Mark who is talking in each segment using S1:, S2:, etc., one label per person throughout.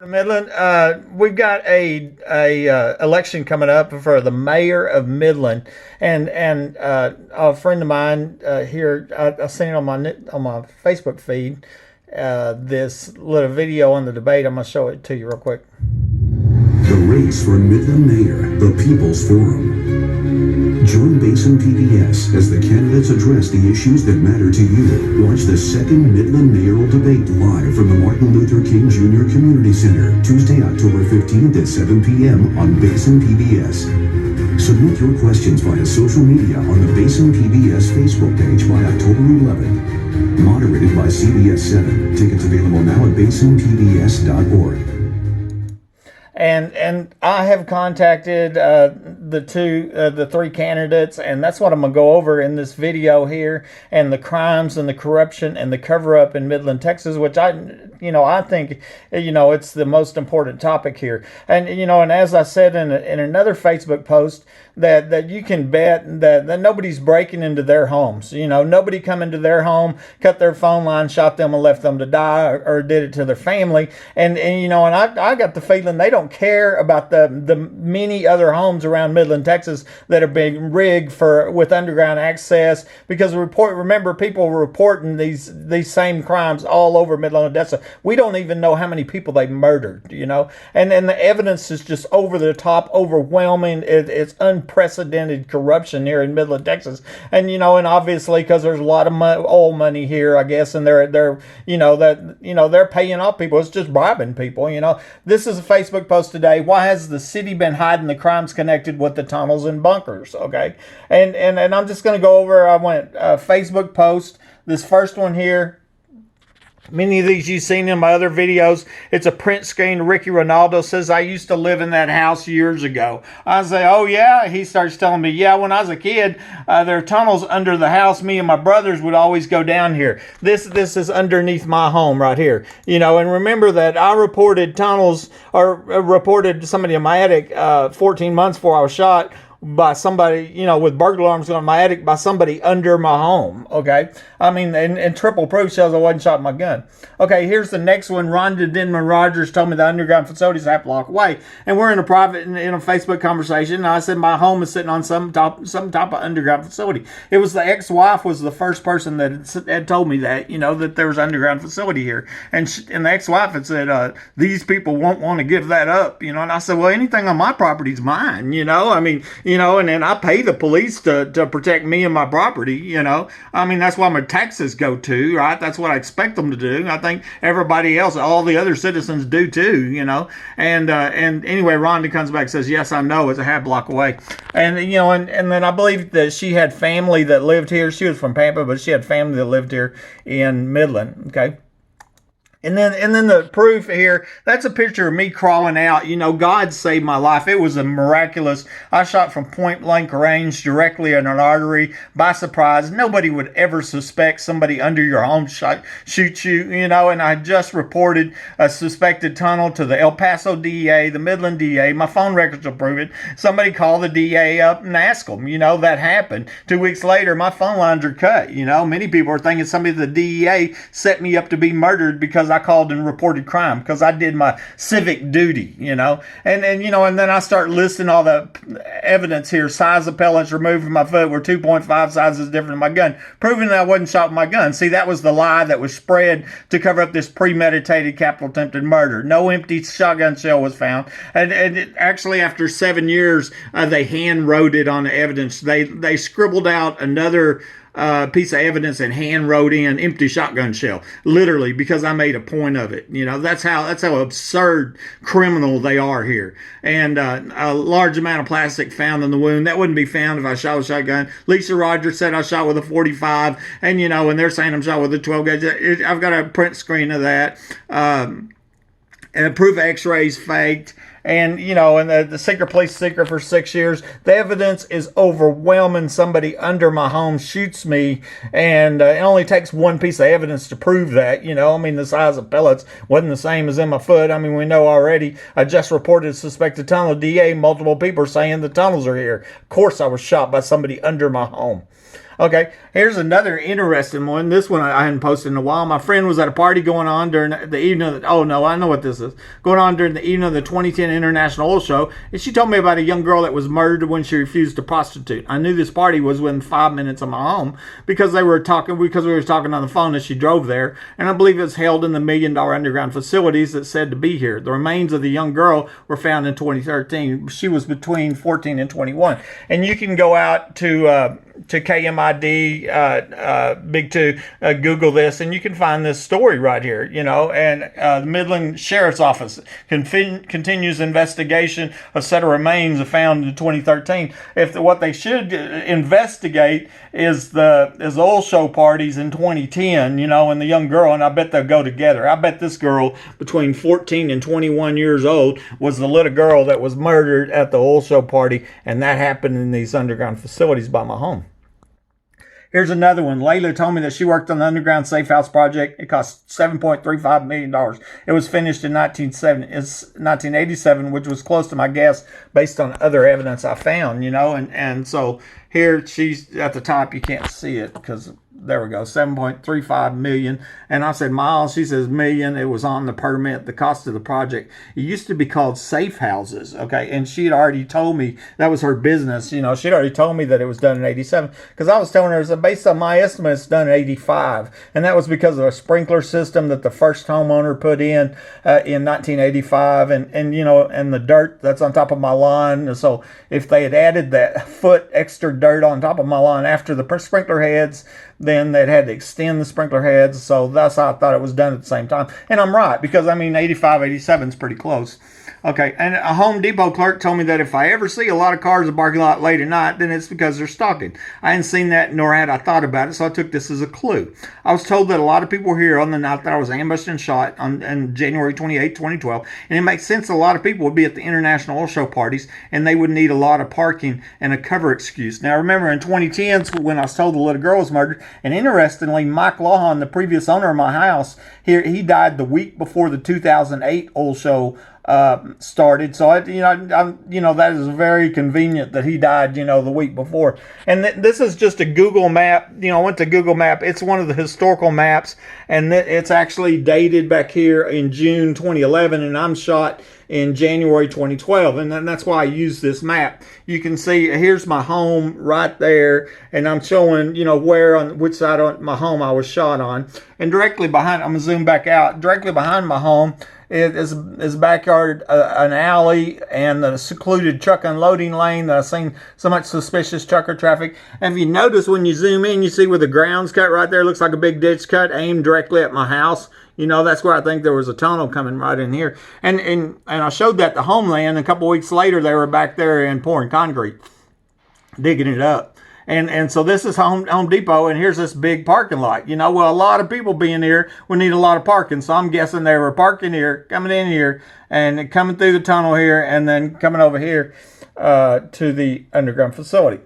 S1: Midland, we've got a election coming up for the mayor of Midland, and a friend of mine here, I seen it on my Facebook feed. This little video on the debate. I'm gonna show it to you real quick.
S2: The race for Midland Mayor, the People's Forum. Join Basin PBS as the candidates address the issues that matter to you. Watch the second Midland mayoral debate live from the Martin Luther King Jr. Community Center, Tuesday, October 15th at 7 p.m. on Basin PBS. Submit your questions via social media on the Basin PBS Facebook page by October 11th. Moderated by CBS 7. Tickets available now at basinpbs.org.
S1: And I have contacted the three candidates, and that's what I'm gonna go over in this video here, and the crimes and the corruption and the cover up in Midland, Texas, which I think it's the most important topic here. And and as I said in another Facebook post, that you can bet that nobody's breaking into their homes. Nobody come into their home, cut their phone line, shot them, and left them to die, or did it to their family. And I got the feeling they don't care about the many other homes around Midland, Texas that are being rigged with underground access, because remember people were reporting these same crimes all over Midland, Odessa. We don't even know how many people they murdered, and the evidence is just over the top, overwhelming. It's unprecedented corruption here in Midland, Texas, and obviously because there's a lot of oil money here, I guess, and they're paying off people. It's just bribing people. This is a Facebook post today. Why has the city been hiding the crimes connected with the tunnels and bunkers? Okay, and I'm just going to go over. I went Facebook post. This first one here. Many of these you've seen in my other videos. It's a print screen. Ricky Ronaldo says, "I used to live in that house years ago." I say, "Oh yeah?" He starts telling me, "Yeah, when I was a kid, there are tunnels under the house. Me and my brothers would always go down here. This is underneath my home right here." And remember that I reported tunnels, or reported somebody in my attic 14 months before I was shot by somebody, with burglar alarms on my attic, by somebody under my home. Okay, I mean, and triple proof shows I wasn't shot with my gun. Okay, here's the next one. Rhonda Denman Rogers told me the underground facility is half a block away, and we're in a private in a Facebook conversation. And I said my home is sitting on some type of underground facility. It was the ex-wife was the first person that had told me that that there was an underground facility here, and the ex-wife had said these people won't want to give that up. And I said, well, anything on my property is mine. I mean. And then I pay the police to protect me and my property, I mean, that's why my taxes go to, right? That's what I expect them to do. I think everybody else, all the other citizens do too, And anyway, Rhonda comes back and says, yes, I know, it's a half block away. And, and then I believe that she had family that lived here. She was from Pampa, but she had family that lived here in Midland, okay? And then the proof here, that's a picture of me crawling out. God saved my life. It was a miraculous. I shot from point blank range directly in an artery by surprise. Nobody would ever suspect somebody under your home shoot you, and I just reported a suspected tunnel to the El Paso DEA, the Midland DEA. My phone records will prove it. Somebody called the DA up and asked them, that happened. 2 weeks later, my phone lines are cut. Many people are thinking somebody at the DEA set me up to be murdered because I called and reported crime, because I did my civic duty, and then I start listing all the evidence here. Size of pellets removed from my foot were 2.5 sizes different than my gun, proving that I wasn't shot with my gun. See, that was the lie that was spread to cover up this premeditated capital attempted murder. No empty shotgun shell was found, and actually after 7 years, they hand wrote it on the evidence. They scribbled out another piece of evidence and hand wrote in empty shotgun shell, literally, because I made a point of it. That's how absurd criminal they are here. And a large amount of plastic found in the wound that wouldn't be found if I shot with a shotgun. Lisa Rogers said I shot with a 45, and and they're saying I'm shot with a 12 gauge. I've got a print screen of that, and proof X-rays faked. And, and the secret police secret for 6 years. The evidence is overwhelming. Somebody under my home shoots me, and it only takes one piece of evidence to prove that. I mean, the size of pellets wasn't the same as in my foot. I mean, we know already. I just reported a suspected tunnel. DA, multiple people are saying the tunnels are here. Of course, I was shot by somebody under my home. Okay, here's another interesting one. This one I hadn't posted in a while. My friend was at a party going on during the evening of the, oh no, I know what this is. Going on during the evening of the 2010 International Oil Show, and she told me about a young girl that was murdered when she refused to prostitute. I knew this party was within 5 minutes of my home because we were talking on the phone as she drove there, and I believe it was held in the $1 million underground facilities that said to be here. The remains of the young girl were found in 2013. She was between 14 and 21, and you can go out to KMID, Big Two, Google this, and you can find this story right here, and the Midland Sheriff's Office continues investigation of set of remains found in 2013. What they should investigate is the oil show parties in 2010, and the young girl, and I bet they'll go together. I bet this girl between 14 and 21 years old was the little girl that was murdered at the oil show party, and that happened in these underground facilities by my home. Here's another one. Layla told me that she worked on the underground safe house project. It cost $7.35 million. It was finished in 1987, which was close to my guess based on other evidence I found, and so here she's at the top. You can't see it because there we go, 7.35 million. And I said miles, she says million. It was on the permit, the cost of the project. It used to be called safe houses, okay? And she had already told me that was her business. She'd already told me that it was done in 87 because I was telling her, based on my estimate, it's done in 85. And that was because of a sprinkler system that the first homeowner put in 1985. And the dirt that's on top of my lawn. So if they had added that foot extra dirt on top of my lawn after the sprinkler heads, then they'd had to extend the sprinkler heads. So that's how I thought it was done at the same time. And I'm right, because 85, 87 is pretty close. Okay, and a Home Depot clerk told me that if I ever see a lot of cars in the parking lot late at night, then it's because they're stalking. I hadn't seen that, nor had I thought about it, so I took this as a clue. I was told that a lot of people were here on the night that I was ambushed and shot on January 28, 2012, and it makes sense a lot of people would be at the International Oil Show parties, and they would need a lot of parking and a cover excuse. Now, remember in 2010, when I was told the little girl was murdered, and interestingly, Mike Lawhon, the previous owner of my house, he died the week before the 2008 oil show started. So that is very convenient that he died, the week before. And this is just a Google map. I went to Google Map. It's one of the historical maps, and it's actually dated back here in June 2011, and I'm shot in January 2012, and that's why I use this map. You can see here's my home right there, and I'm showing where on which side of my home I was shot on. And directly behind, I'm gonna zoom back out. Directly behind my home is backyard, an alley, and a secluded truck unloading lane that I've seen so much suspicious trucker traffic. And if you notice when you zoom in, you see where the ground's cut right there. Looks like a big ditch cut aimed directly at my house. That's where I think there was a tunnel coming right in here. And I showed that to Homeland. A couple weeks later, they were back there and pouring concrete, digging it up. And so this is Home Depot, and here's this big parking lot. Well, a lot of people being here would need a lot of parking. So I'm guessing they were parking here, coming in here, and coming through the tunnel here, and then coming over here to the underground facility.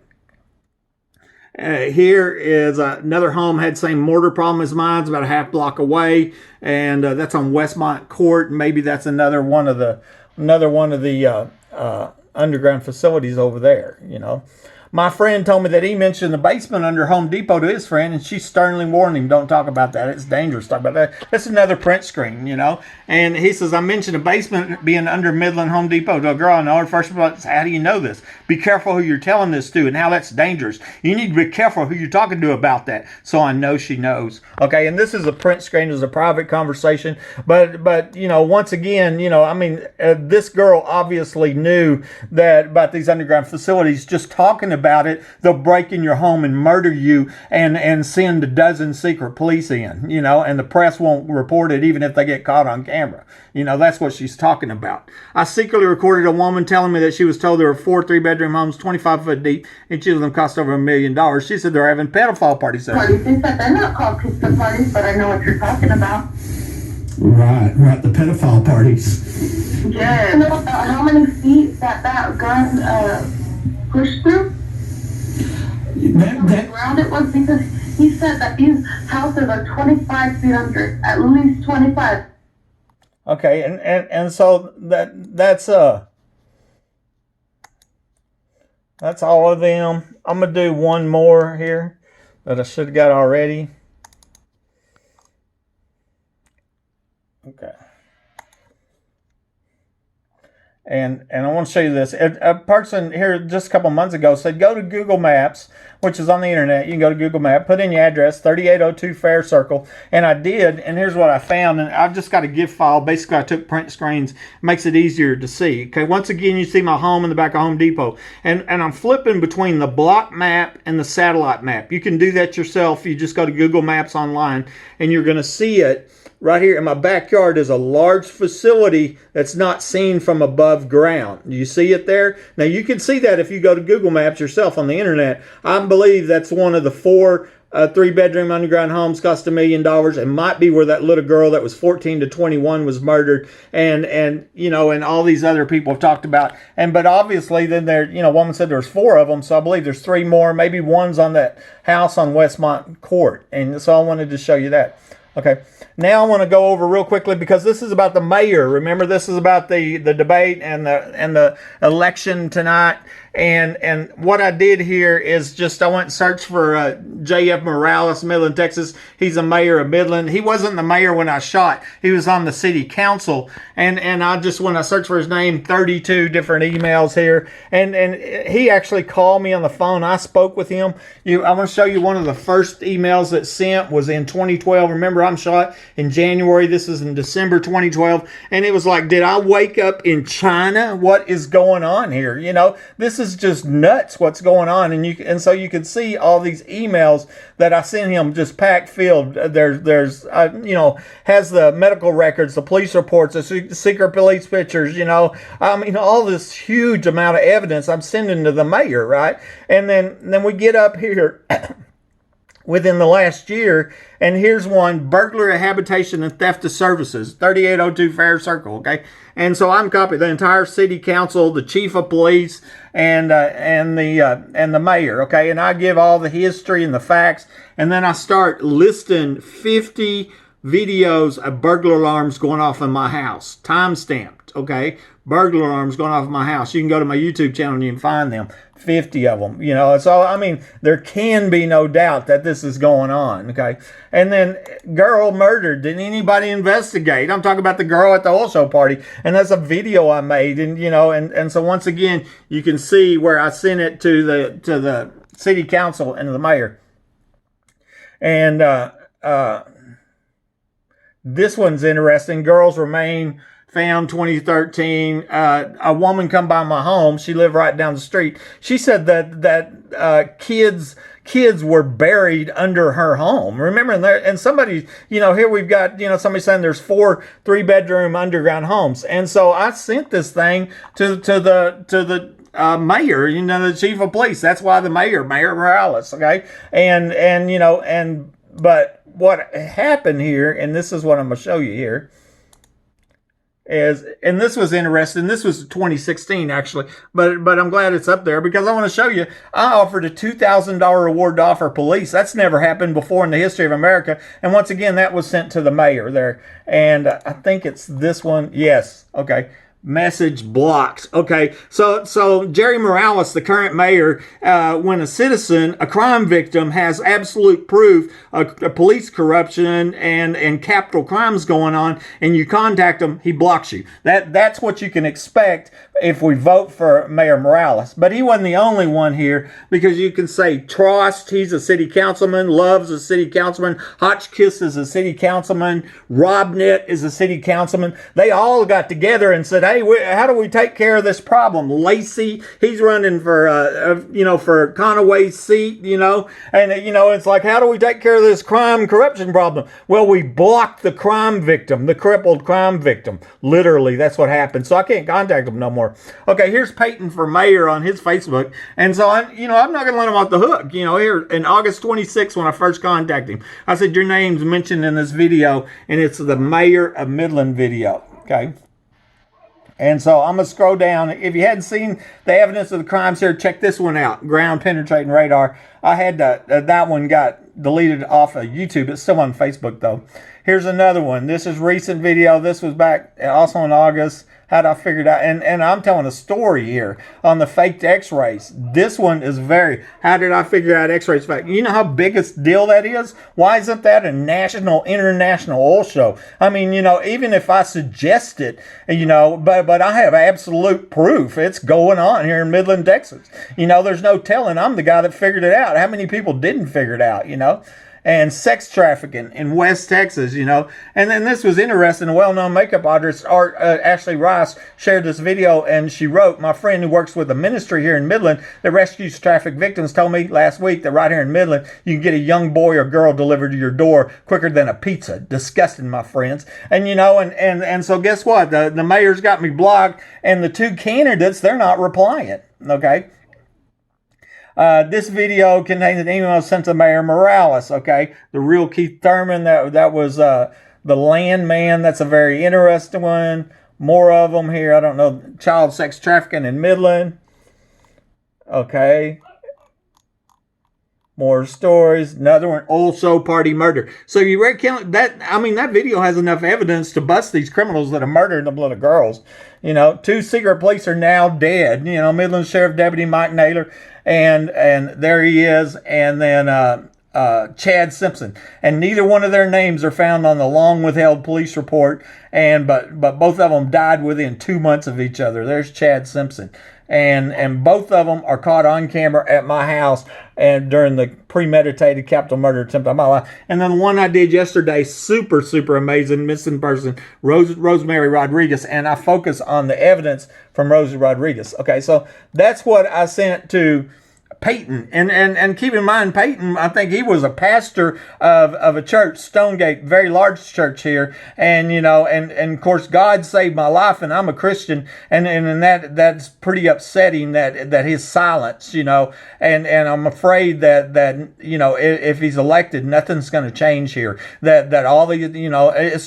S1: Here is another home had the same mortar problem as mine. It's about a half block away, and that's on Westmont Court. Maybe that's another one of the underground facilities over there. My friend told me that he mentioned the basement under Home Depot to his friend, and she sternly warned him, don't talk about that. It's dangerous. Talk about that. That's another print screen, And he says, I mentioned a basement being under Midland Home Depot to a girl I know. Her first of all, how do you know this? Be careful who you're telling this to and how that's dangerous. You need to be careful who you're talking to about that. So I know she knows. Okay, and this is a print screen. It was a private conversation. But once again, this girl obviously knew that about these underground facilities. Just talking about it, they'll break in your home and murder you and send a dozen secret police in, and the press won't report it even if they get caught on camera. That's what she's talking about. I secretly recorded a woman telling me that she was told there were 4 3-bedroom homes, 25 foot deep, and each of them cost over $1 million. She said they're having pedophile parties there.
S3: They said they're not called pizza parties, but I know what you're talking about.
S2: Right, the pedophile parties.
S3: Yeah. You know how many feet that gun pushed through? That ground it was, because he said that these houses are 25 feet under, at least 25.
S1: Okay, and so that's all of them. I'm gonna do one more here. that I should have got already. Okay. And I want to show you this. A person here just a couple months ago said, go to Google Maps, which is on the internet. You can go to Google Maps, put in your address, 3802 Fair Circle. And I did, and here's what I found. And I've just got a GIF file. Basically, I took print screens. Makes it easier to see. Okay, once again, you see my home in the back of Home Depot. And I'm flipping between the block map and the satellite map. You can do that yourself. You just go to Google Maps online, and you're going to see it. Right here in my backyard is a large facility that's not seen from above ground. You see it there? Now you can see that if you go to Google Maps yourself on the internet. I believe that's one of the 4 3-bedroom underground homes, cost $1 million. It might be where that little girl that was 14 to 21 was murdered, and you know, and all these other people have talked about. But obviously then there, you know, woman said there's 4 of them, so I believe there's 3 more. Maybe one's on that house on Westmont Court, and so I wanted to show you that. Okay, now I want to go over real quickly because this is about the mayor. Remember, this is about the debate and the election tonight. And what I did here is just I went and searched for J.F. Morales, Midland, Texas. He's the mayor of Midland. He wasn't the mayor when I shot. He was on the city council. And I just, when I searched for his name, 32 different emails here. And he actually called me on the phone. I spoke with him. I want to show you one of the first emails that sent was in 2012. Remember, I'm shot in January. This is in December 2012. And it was like, did I wake up in China? What is going on here? You know, this is just nuts what's going on. And so you can see all these emails that I sent him just packed filled. There's you know, has the medical records, the police reports, the secret police pictures, you know, I mean, all this huge amount of evidence I'm sending to the mayor, right? And then we get up here within the last year, and here's one: burglary, habitation, and theft of services, 3802 Fair Circle, okay? And so I'm copying the entire city council, the chief of police, and the mayor, okay? And I give all the history and the facts, and then I start listing 50 videos of burglar alarms going off in my house, time-stamped, okay? Burglar alarms going off in my house. You can go to my YouTube channel and you can find them. 50 of them, you know. So, I mean, there can be no doubt that this is going on, okay? And then, girl murdered. Didn't anybody investigate? I'm talking about the girl at the oil show party. And that's a video I made. And, you know, and so once again, you can see where I sent it to the city council and the mayor. And this one's interesting. Girls remain found 2013. A woman come by my home. She lived right down the street. She said that kids were buried under her home. Remember, and somebody, you know, here we've got, you know, somebody saying there's 4 3-bedroom underground homes. And so I sent this thing to the mayor, you know, the chief of police. That's why the Mayor Morales, okay? And you know, but what happened here, and this is what I'm going to show you here, and this was interesting. This was 2016 actually, but I'm glad it's up there because I want to show you. I offered a $2,000 reward to offer police. That's never happened before in the history of America. And once again, that was sent to the mayor there. And I think it's this one. Yes. Okay. Message blocked. Okay, so Jerry Morales, the current mayor, when a citizen, a crime victim, has absolute proof of police corruption and capital crimes going on, and you contact him, he blocks you. That's what you can expect if we vote for Mayor Morales. But he wasn't the only one here, because you can say Trost, he's a city councilman, Love's a city councilman, Hotchkiss is a city councilman, Robnett is a city councilman. They all got together and said, hey, how do we take care of this problem? Lacey, he's running for, you know, for Conaway's seat, you know, and, you know, it's like, how do we take care of this crime corruption problem? Well, we blocked the crime victim, the crippled crime victim. Literally, that's what happened. So I can't contact him no more. Okay, here's Payton for mayor on his Facebook. And so, I'm not going to let him off the hook. You know, here in August 26th, when I first contacted him, I said, your name's mentioned in this video, and it's the Mayor of Midland video. Okay. And so I'm going to scroll down. If you hadn't seen the evidence of the crimes here, check this one out. Ground penetrating radar. I had that one got deleted off of YouTube. It's still on Facebook, though. Here's another one. This is recent video. This was back also in August. How'd I figure it out? And I'm telling a story here on the faked x-rays. This one is how did I figure out x-rays fake? You know how big a deal that is? Why isn't that a national, international oil show? I mean, even if I suggest it, but I have absolute proof it's going on here in Midland, Texas. There's no telling. I'm the guy that figured it out. How many people didn't figure it out, And sex trafficking in West Texas, And then this was interesting. A well-known makeup artist, Ashley Rice, shared this video, and she wrote, "My friend who works with a ministry here in Midland that rescues traffic victims told me last week that right here in Midland, you can get a young boy or girl delivered to your door quicker than a pizza. Disgusting, my friends." And, and so guess what? The mayor's got me blocked, and the two candidates, they're not replying, okay? This video contains an email sent to Mayor Morales, okay? The real Keith Thurman, that was the landman. That's a very interesting one. More of them here. I don't know. Child sex trafficking in Midland. Okay. More stories. Another one, also party murder. So you recount that. I mean, that video has enough evidence to bust these criminals that are murdering them little girls. 2 secret police are now dead. Midland Sheriff Deputy Mike Naylor, and there he is, and then Chad Simpson, and neither one of their names are found on the long withheld police report, but both of them died within 2 months of each other. There's Chad Simpson. And both of them are caught on camera at my house and during the premeditated capital murder attempt on my life. And then the one I did yesterday, super, super amazing, missing person, Rosemary Rodriguez. And I focus on the evidence from Rosie Rodriguez. Okay, so that's what I sent to Payton, and keep in mind, Payton, I think he was a pastor of a church, Stonegate, very large church here, and and of course God saved my life, and I'm a Christian, and that's pretty upsetting that his silence, and I'm afraid that if he's elected, nothing's going to change here. That all the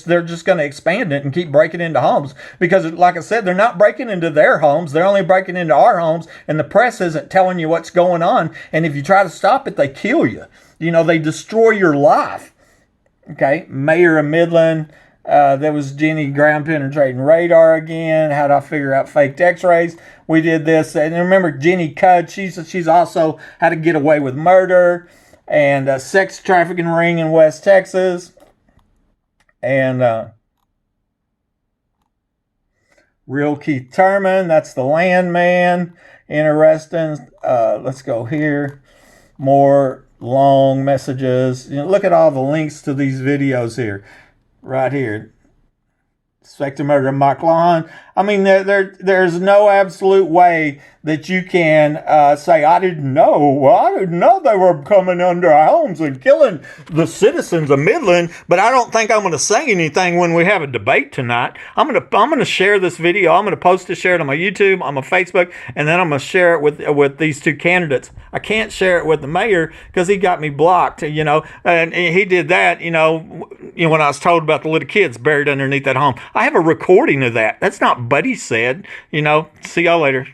S1: they're just going to expand it and keep breaking into homes, because like I said, they're not breaking into their homes, they're only breaking into our homes, and the press isn't telling you what's going on, and if you try to stop it, they kill you. They destroy your life. Okay, Mayor of Midland. There was Jenny ground penetrating radar again. How do I figure out faked x-rays? We did this, and remember Jenny Cudd. She's also how to get away with murder, and a sex trafficking ring in West Texas, and real Keith Thurman. That's the landman. Interesting. Let's go here. More long messages. Look at all the links to these videos here. Right here. Suspected murder of Mike Lawn. I mean, there's no absolute way that you can say, I didn't know. Well, I didn't know they were coming under our homes and killing the citizens of Midland. But I don't think I'm going to say anything when we have a debate tonight. I'm going to share this video. I'm going to post it, share it on my YouTube, on my Facebook, and then I'm going to share it with these two candidates. I can't share it with the mayor because he got me blocked. And he did that. When I was told about the little kids buried underneath that home. I have a recording of that. That's not Buddy said. See y'all later.